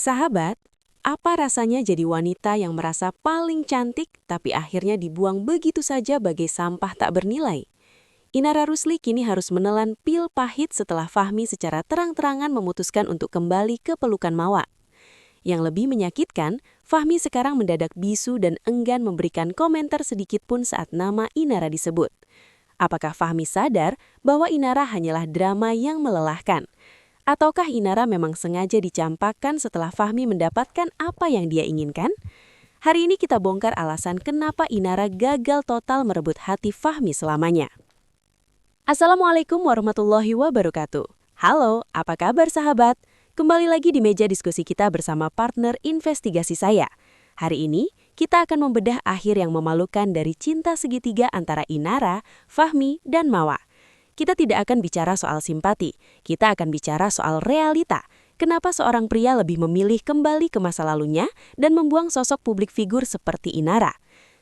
Sahabat, apa rasanya jadi wanita yang merasa paling cantik tapi akhirnya dibuang begitu saja bagai sampah tak bernilai? Inara Rusli kini harus menelan pil pahit setelah Fahmi secara terang-terangan memutuskan untuk kembali ke pelukan Mawa. Yang lebih menyakitkan, Fahmi sekarang mendadak bisu dan enggan memberikan komentar sedikit pun saat nama Inara disebut. Apakah Fahmi sadar bahwa Inara hanyalah drama yang melelahkan? Ataukah Inara memang sengaja dicampakkan setelah Fahmi mendapatkan apa yang dia inginkan? Hari ini kita bongkar alasan kenapa Inara gagal total merebut hati Fahmi selamanya. Assalamualaikum warahmatullahi wabarakatuh. Halo, apa kabar sahabat? Kembali lagi di meja diskusi kita bersama partner investigasi saya. Hari ini, kita akan membedah akhir yang memalukan dari cinta segitiga antara Inara, Fahmi, dan Mawa. Kita tidak akan bicara soal simpati, kita akan bicara soal realita. Kenapa seorang pria lebih memilih kembali ke masa lalunya dan membuang sosok publik figur seperti Inara?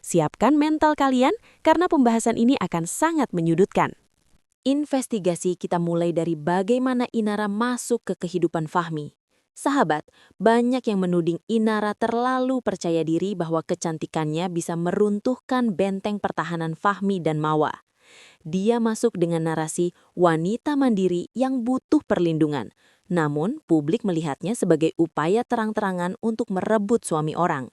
Siapkan mental kalian, karena pembahasan ini akan sangat menyudutkan. Investigasi kita mulai dari bagaimana Inara masuk ke kehidupan Fahmi. Sahabat, banyak yang menuding Inara terlalu percaya diri bahwa kecantikannya bisa meruntuhkan benteng pertahanan Fahmi dan Mawa. Dia masuk dengan narasi wanita mandiri yang butuh perlindungan. Namun, publik melihatnya sebagai upaya terang-terangan untuk merebut suami orang.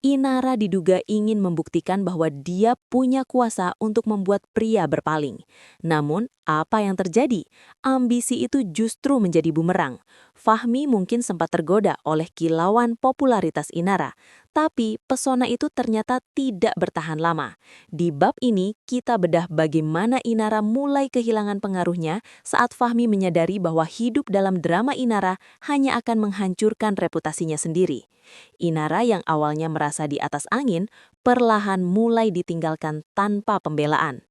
Inara diduga ingin membuktikan bahwa dia punya kuasa untuk membuat pria berpaling. Namun, apa yang terjadi? Ambisi itu justru menjadi bumerang. Fahmi mungkin sempat tergoda oleh kilauan popularitas Inara, tapi pesona itu ternyata tidak bertahan lama. Di bab ini, kita bedah bagaimana Inara mulai kehilangan pengaruhnya saat Fahmi menyadari bahwa hidup dalam drama Inara hanya akan menghancurkan reputasinya sendiri. Inara yang awalnya merasa di atas angin, perlahan mulai ditinggalkan tanpa pembelaan.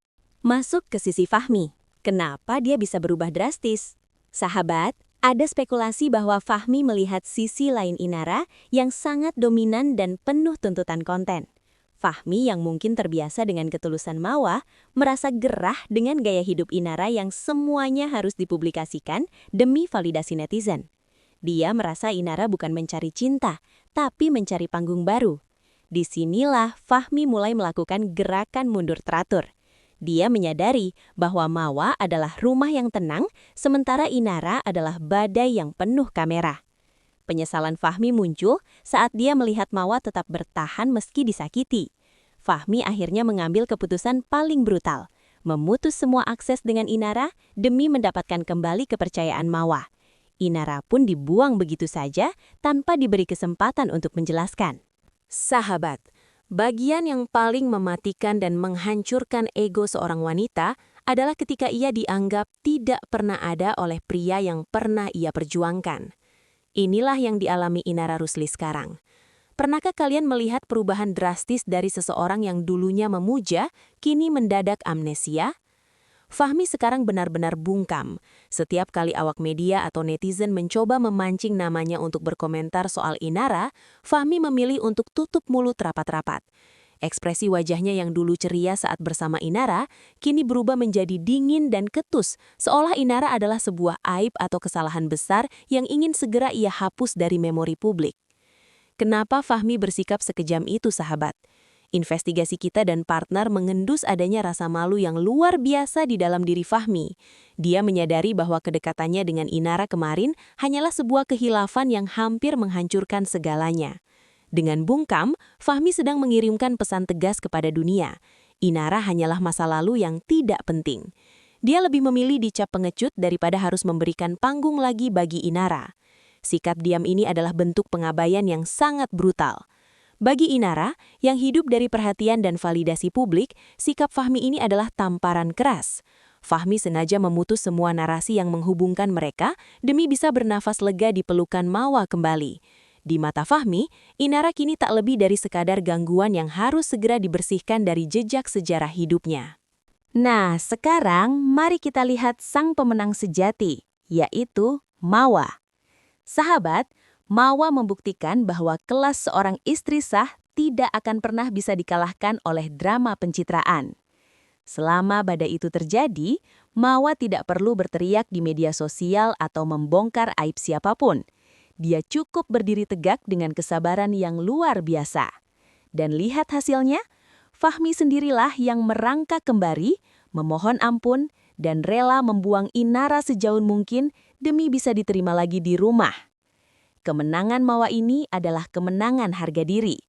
Masuk ke sisi Fahmi. Kenapa dia bisa berubah drastis? Sahabat, ada spekulasi bahwa Fahmi melihat sisi lain Inara yang sangat dominan dan penuh tuntutan konten. Fahmi yang mungkin terbiasa dengan ketulusan Mawa, merasa gerah dengan gaya hidup Inara yang semuanya harus dipublikasikan demi validasi netizen. Dia merasa Inara bukan mencari cinta, tapi mencari panggung baru. Disinilah Fahmi mulai melakukan gerakan mundur teratur. Dia menyadari bahwa Mawa adalah rumah yang tenang, sementara Inara adalah badai yang penuh kamera. Penyesalan Fahmi muncul saat dia melihat Mawa tetap bertahan meski disakiti. Fahmi akhirnya mengambil keputusan paling brutal, memutus semua akses dengan Inara demi mendapatkan kembali kepercayaan Mawa. Inara pun dibuang begitu saja tanpa diberi kesempatan untuk menjelaskan. Sahabat, bagian yang paling mematikan dan menghancurkan ego seorang wanita adalah ketika ia dianggap tidak pernah ada oleh pria yang pernah ia perjuangkan. Inilah yang dialami Inara Rusli sekarang. Pernahkah kalian melihat perubahan drastis dari seseorang yang dulunya memuja, kini mendadak amnesia? Fahmi sekarang benar-benar bungkam. Setiap kali awak media atau netizen mencoba memancing namanya untuk berkomentar soal Inara, Fahmi memilih untuk tutup mulut rapat-rapat. Ekspresi wajahnya yang dulu ceria saat bersama Inara, kini berubah menjadi dingin dan ketus, seolah Inara adalah sebuah aib atau kesalahan besar yang ingin segera ia hapus dari memori publik. Kenapa Fahmi bersikap sekejam itu, sahabat? Investigasi kita dan partner mengendus adanya rasa malu yang luar biasa di dalam diri Fahmi. Dia menyadari bahwa kedekatannya dengan Inara kemarin hanyalah sebuah kehilafan yang hampir menghancurkan segalanya. Dengan bungkam, Fahmi sedang mengirimkan pesan tegas kepada dunia. Inara hanyalah masa lalu yang tidak penting. Dia lebih memilih dicap pengecut daripada harus memberikan panggung lagi bagi Inara. Sikap diam ini adalah bentuk pengabaian yang sangat brutal. Bagi Inara, yang hidup dari perhatian dan validasi publik, sikap Fahmi ini adalah tamparan keras. Fahmi sengaja memutus semua narasi yang menghubungkan mereka demi bisa bernafas lega di pelukan Mawa kembali. Di mata Fahmi, Inara kini tak lebih dari sekadar gangguan yang harus segera dibersihkan dari jejak sejarah hidupnya. Nah, sekarang mari kita lihat sang pemenang sejati, yaitu Mawa. Sahabat, Mawa membuktikan bahwa kelas seorang istri sah tidak akan pernah bisa dikalahkan oleh drama pencitraan. Selama badai itu terjadi, Mawa tidak perlu berteriak di media sosial atau membongkar aib siapapun. Dia cukup berdiri tegak dengan kesabaran yang luar biasa. Dan lihat hasilnya, Fahmi sendirilah yang merangkak kembali, memohon ampun, dan rela membuang Inara sejauh mungkin demi bisa diterima lagi di rumah. Kemenangan Mawa ini adalah kemenangan harga diri.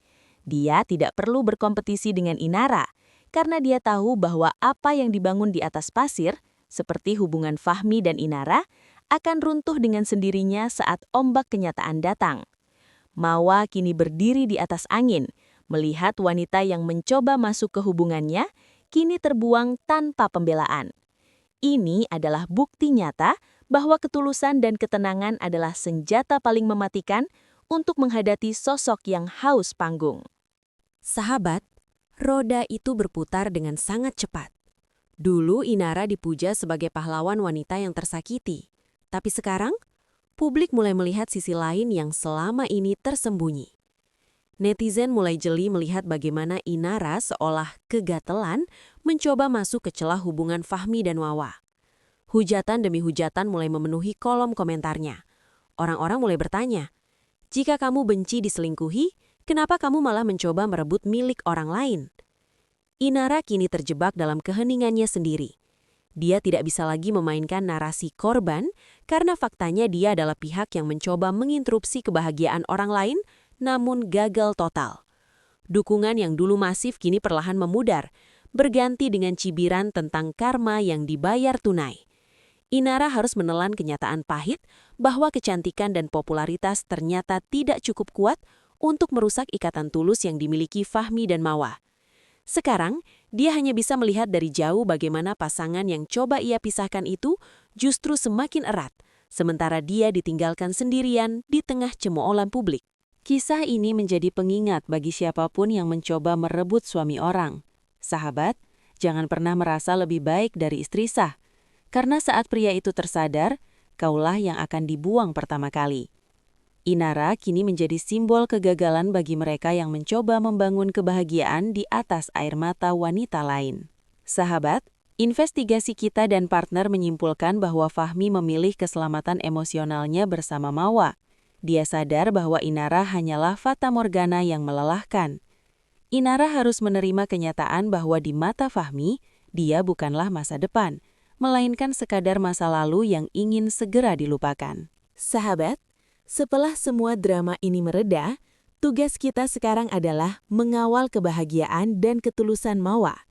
Dia tidak perlu berkompetisi dengan Inara, karena dia tahu bahwa apa yang dibangun di atas pasir, seperti hubungan Fahmi dan Inara, akan runtuh dengan sendirinya saat ombak kenyataan datang. Mawa kini berdiri di atas angin, melihat wanita yang mencoba masuk ke hubungannya, kini terbuang tanpa pembelaan. Ini adalah bukti nyata bahwa ketulusan dan ketenangan adalah senjata paling mematikan untuk menghadapi sosok yang haus panggung. Sahabat, roda itu berputar dengan sangat cepat. Dulu Inara dipuja sebagai pahlawan wanita yang tersakiti. Tapi sekarang, publik mulai melihat sisi lain yang selama ini tersembunyi. Netizen mulai jeli melihat bagaimana Inara seolah kegatelan mencoba masuk ke celah hubungan Fahmi dan Wawa. Hujatan demi hujatan mulai memenuhi kolom komentarnya. Orang-orang mulai bertanya, jika kamu benci diselingkuhi, kenapa kamu malah mencoba merebut milik orang lain? Inara kini terjebak dalam keheningannya sendiri. Dia tidak bisa lagi memainkan narasi korban karena faktanya dia adalah pihak yang mencoba menginterupsi kebahagiaan orang lain namun gagal total. Dukungan yang dulu masif kini perlahan memudar, berganti dengan cibiran tentang karma yang dibayar tunai. Inara harus menelan kenyataan pahit bahwa kecantikan dan popularitas ternyata tidak cukup kuat untuk merusak ikatan tulus yang dimiliki Fahmi dan Mawa. Sekarang, dia hanya bisa melihat dari jauh bagaimana pasangan yang coba ia pisahkan itu justru semakin erat, sementara dia ditinggalkan sendirian di tengah cemoohan publik. Kisah ini menjadi pengingat bagi siapapun yang mencoba merebut suami orang. Sahabat, jangan pernah merasa lebih baik dari istri sah, karena saat pria itu tersadar, kaulah yang akan dibuang pertama kali. Inara kini menjadi simbol kegagalan bagi mereka yang mencoba membangun kebahagiaan di atas air mata wanita lain. Sahabat, investigasi kita dan partner menyimpulkan bahwa Fahmi memilih keselamatan emosionalnya bersama Mawa. Dia sadar bahwa Inara hanyalah fata morgana yang melelahkan. Inara harus menerima kenyataan bahwa di mata Fahmi, dia bukanlah masa depan, melainkan sekadar masa lalu yang ingin segera dilupakan. Sahabat, setelah semua drama ini mereda, tugas kita sekarang adalah mengawal kebahagiaan dan ketulusan Mawa.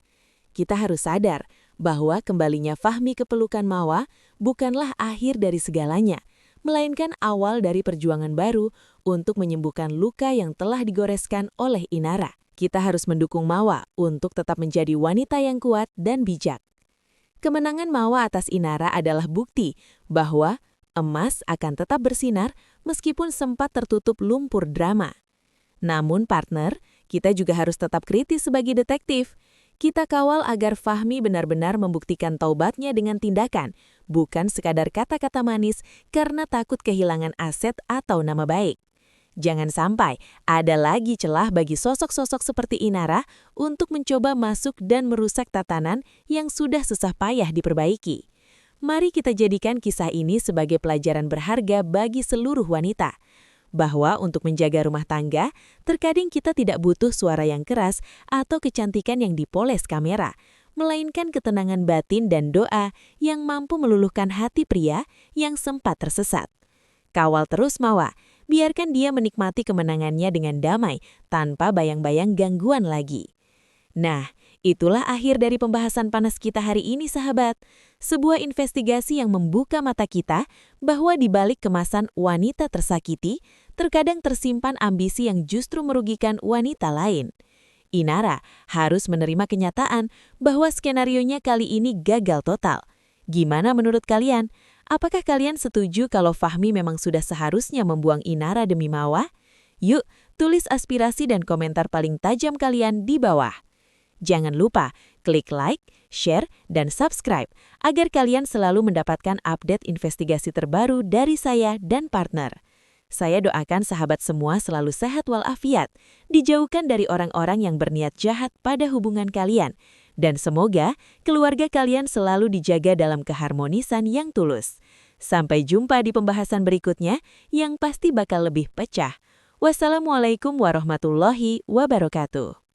Kita harus sadar bahwa kembalinya Fahmi ke pelukan Mawa bukanlah akhir dari segalanya, melainkan awal dari perjuangan baru untuk menyembuhkan luka yang telah digoreskan oleh Inara. Kita harus mendukung Mawa untuk tetap menjadi wanita yang kuat dan bijak. Kemenangan Mawa atas Inara adalah bukti bahwa emas akan tetap bersinar meskipun sempat tertutup lumpur drama. Namun partner, kita juga harus tetap kritis sebagai detektif. Kita kawal agar Fahmi benar-benar membuktikan taubatnya dengan tindakan, bukan sekadar kata-kata manis karena takut kehilangan aset atau nama baik. Jangan sampai ada lagi celah bagi sosok-sosok seperti Inara untuk mencoba masuk dan merusak tatanan yang sudah susah payah diperbaiki. Mari kita jadikan kisah ini sebagai pelajaran berharga bagi seluruh wanita. Bahwa untuk menjaga rumah tangga, terkadang kita tidak butuh suara yang keras atau kecantikan yang dipoles kamera, melainkan ketenangan batin dan doa yang mampu meluluhkan hati pria yang sempat tersesat. Kawal terus Mawa, biarkan dia menikmati kemenangannya dengan damai tanpa bayang-bayang gangguan lagi. Nah, itulah akhir dari pembahasan panas kita hari ini, sahabat. Sebuah investigasi yang membuka mata kita bahwa di balik kemasan wanita tersakiti, terkadang tersimpan ambisi yang justru merugikan wanita lain. Inara harus menerima kenyataan bahwa skenarionya kali ini gagal total. Gimana menurut kalian? Apakah kalian setuju kalau Fahmi memang sudah seharusnya membuang Inara demi Mawa? Yuk, tulis aspirasi dan komentar paling tajam kalian di bawah. Jangan lupa klik like, share, dan subscribe agar kalian selalu mendapatkan update investigasi terbaru dari saya dan partner. Saya doakan sahabat semua selalu sehat walafiat, dijauhkan dari orang-orang yang berniat jahat pada hubungan kalian, dan semoga keluarga kalian selalu dijaga dalam keharmonisan yang tulus. Sampai jumpa di pembahasan berikutnya yang pasti bakal lebih pecah. Wassalamualaikum warahmatullahi wabarakatuh.